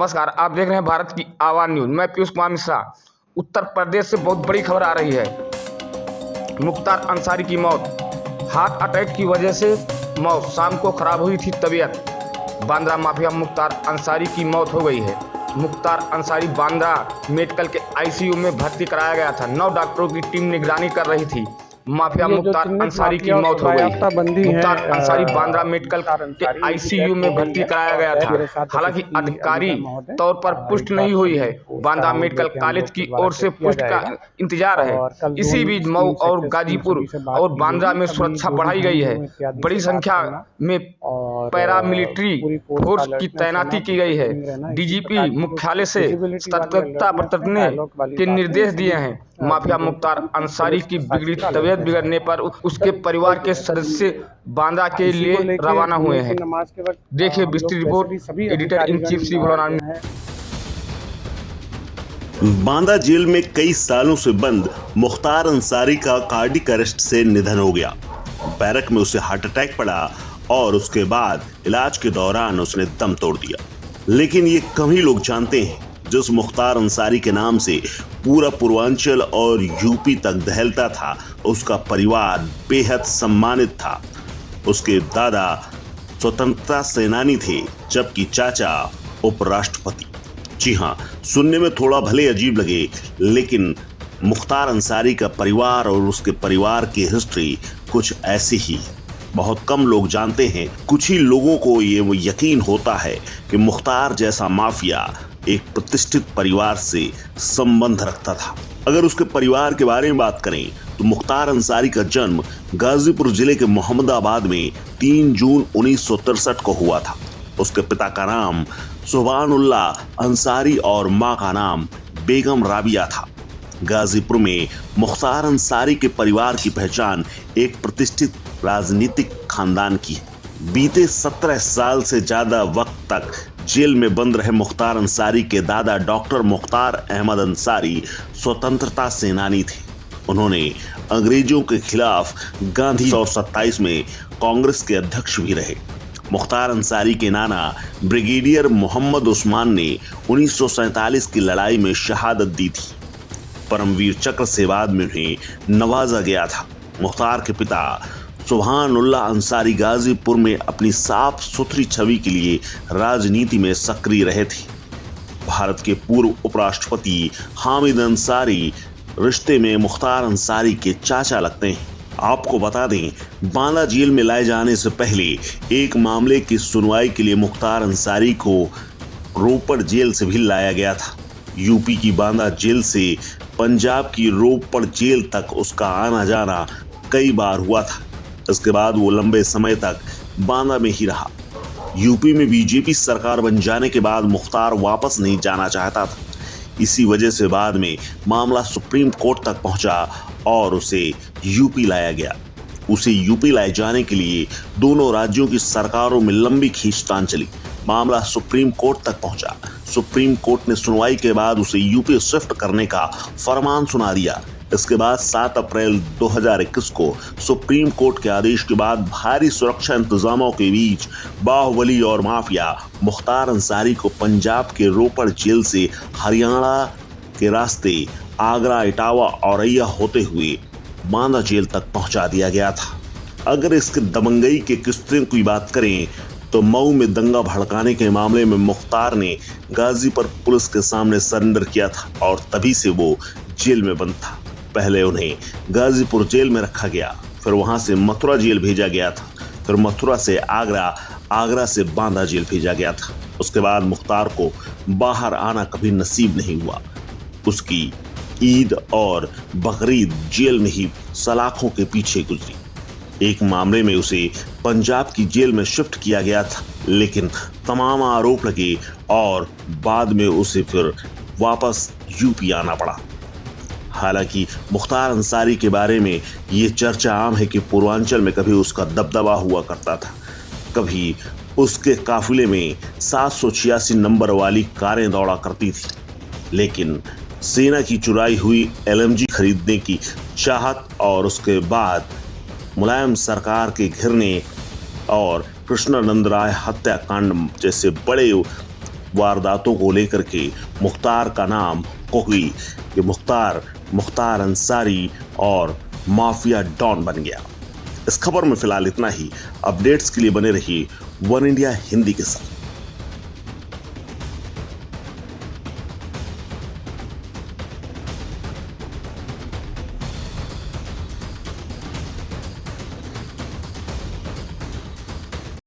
नमस्कार, आप देख रहे हैं भारत की आवाज़ न्यूज़। मैं पीयूष कुमार मिश्रा। उत्तर प्रदेश से बहुत बड़ी खबर आ रही है। मुख्तार अंसारी की मौत, हार्ट अटैक की वजह से मौत। शाम को खराब हुई थी तबीयत। बांद्रा माफिया मुख्तार अंसारी की मौत हो गई है। मुख्तार अंसारी बांद्रा मेडिकल के आईसीयू में भर्ती कराया गया था। 9 डॉक्टरों की टीम निगरानी कर रही थी। माफिया मुख्तार अंसारी की मौत हो गई है। मुख्तार अंसारी बांद्रा मेडिकल के आईसीयू में भर्ती कराया गया था। हालांकि आधिकारिक तौर पर पुष्टि नहीं हुई है। बांद्रा मेडिकल कॉलेज की ओर से पुष्टि का इंतजार है। इसी बीच मऊ और गाजीपुर और बांद्रा में सुरक्षा बढ़ाई गई है। बड़ी संख्या में पैरामिलिट्री फोर्स की तैनाती की गई है। डीजीपी मुख्यालय से सतर्कता बरतने के निर्देश दिए हैं। माफिया मुख्तार अंसारी की बिगड़ी तबीयत बिगड़ने पर उसके परिवार के सदस्य बांद्रा के लिए रवाना हुए हैं। देखिए विस्तृत report editor in chief Shri Bholanath. Bandra jail में कई सालों से बंद मुख्तार अंसारी का कार्डियक अरेस्ट से निधन हो गया। बैरक में उसे हार्ट अटैक पड़ा और उसके बाद इलाज के दौरान उसने दम तोड़ दिया। लेकिन ये कम ही लोग जानते हैं जिस मुख्तार अंसारी के नाम से पूरा पूर्वांचल और यूपी तक दहलता था, उसका परिवार बेहद सम्मानित था। उसके दादा स्वतंत्रता सेनानी थे, जबकि चाचा उपराष्ट्रपति। जी हाँ, सुनने में थोड़ा भले अजीब लगे, लेकिन मुख्तार अंसारी का परिवार और उसके परिवार की हिस्ट्री कुछ ऐसी ही। बहुत कम लोग जानते हैं। कुछ ही लोगों को ये यकीन होता है कि मुख्तार जैसा माफिया एक प्रतिष्ठित परिवार से संबंध रखता था। अगर उसके परिवार के बारे में बात करें तो मुख्तार अंसारी का जन्म गाजीपुर जिले के मोहम्मदाबाद में 3 जून 1963 को हुआ था। उसके पिता का नाम सुभानुल्लाह अंसारी और मां का नाम बेगम राबिया था। गाजीपुर में मुख्तार अंसारी के परिवार की पहचान एक प्रतिष्ठित राजनीतिक खानदान की है। बीते 17 साल से ज्यादा वक्त तक जेल में बंद रहे मुख्तार अंसारी के दादा डॉक्टर मुख्तार अहमद अंसारी स्वतंत्रता सेनानी थे। उन्होंने अंग्रेजों के खिलाफ गांधी 1927 में कांग्रेस के अध्यक्ष भी रहे। मुख्तार अंसारी के नाना ब्रिगेडियर मोहम्मद उस्मान ने 1947 की लड़ाई में शहादत दी थी। परमवीर चक्र से बाद में उन्हें नवाजा गया था। मुख्तार के पिता सुभानुल्लाह अंसारी गाजीपुर में अपनी साफ सुथरी छवि के लिए राजनीति में सक्रिय रहे थे। भारत के पूर्व उपराष्ट्रपति हामिद अंसारी रिश्ते में मुख्तार अंसारी के चाचा लगते हैं। आपको बता दें, बांद्रा जेल में लाए जाने से पहले एक मामले की सुनवाई के लिए मुख्तार अंसारी को रोपड़ जेल से भी लाया गया था। यूपी की बांद्रा जेल से पंजाब की रोपड़ जेल तक उसका आना जाना कई बार हुआ था। इसके बाद वो लंबे समय तक बांद्रा में ही रहा। यूपी में बीजेपी सरकार बन जाने के बाद मुख्तार वापस नहीं जाना चाहता था। इसी वजह से बाद में मामला सुप्रीम कोर्ट तक पहुंचा और उसे यूपी लाया गया। उसे यूपी लाए जाने के लिए दोनों राज्यों की सरकारों में लंबी खींचतान चली। मामला सुप्रीम कोर्ट तक पहुंचा। सुप्रीम कोर्ट ने सुनवाई के बाद उसे यूपी शिफ्ट करने का फरमान सुना दिया। इसके बाद 7 अप्रैल 2021 को सुप्रीम कोर्ट के आदेश के बाद भारी सुरक्षा इंतजामों के बीच बाहुबली और माफिया मुख्तार अंसारी को पंजाब के रोपड़ जेल से हरियाणा के रास्ते आगरा, इटावा, औरैया होते हुए बांद्रा जेल तक पहुंचा दिया गया था। अगर इसके दबंगई के किस्से की बात करें तो मऊ में दंगा भड़काने के मामले में मुख्तार ने गाजीपुर पुलिस के सामने सरेंडर किया था और तभी से वो जेल में बंद था। पहले उन्हें गाजीपुर जेल में रखा गया, फिर वहां से मथुरा जेल भेजा गया था, फिर मथुरा से आगरा, आगरा से बांद्रा जेल भेजा गया था। उसके बाद मुख्तार को बाहर आना कभी नसीब नहीं हुआ। उसकी ईद और बकरीद जेल में ही सलाखों के पीछे गुजरी। एक मामले में उसे पंजाब की जेल में शिफ्ट किया गया था, लेकिन तमाम आरोप लगे और बाद में उसे फिर वापस यूपी आना पड़ा। हालांकि मुख्तार अंसारी के बारे में ये चर्चा आम है कि पूर्वांचल में कभी उसका दबदबा हुआ करता था। कभी उसके काफिले में 786 नंबर वाली कारें दौड़ा करती थी, लेकिन सेना की चुराई हुई LMG खरीदने की चाहत और उसके बाद मुलायम सरकार के घिरने और कृष्णानंद राय हत्याकांड जैसे बड़े वारदातों को लेकर के मुख्तार का नाम कोई ये मुख्तार अंसारी और माफिया डॉन बन गया। इस खबर में फिलहाल इतना ही। अपडेट्स के लिए बने रहिए वन इंडिया हिंदी के साथ।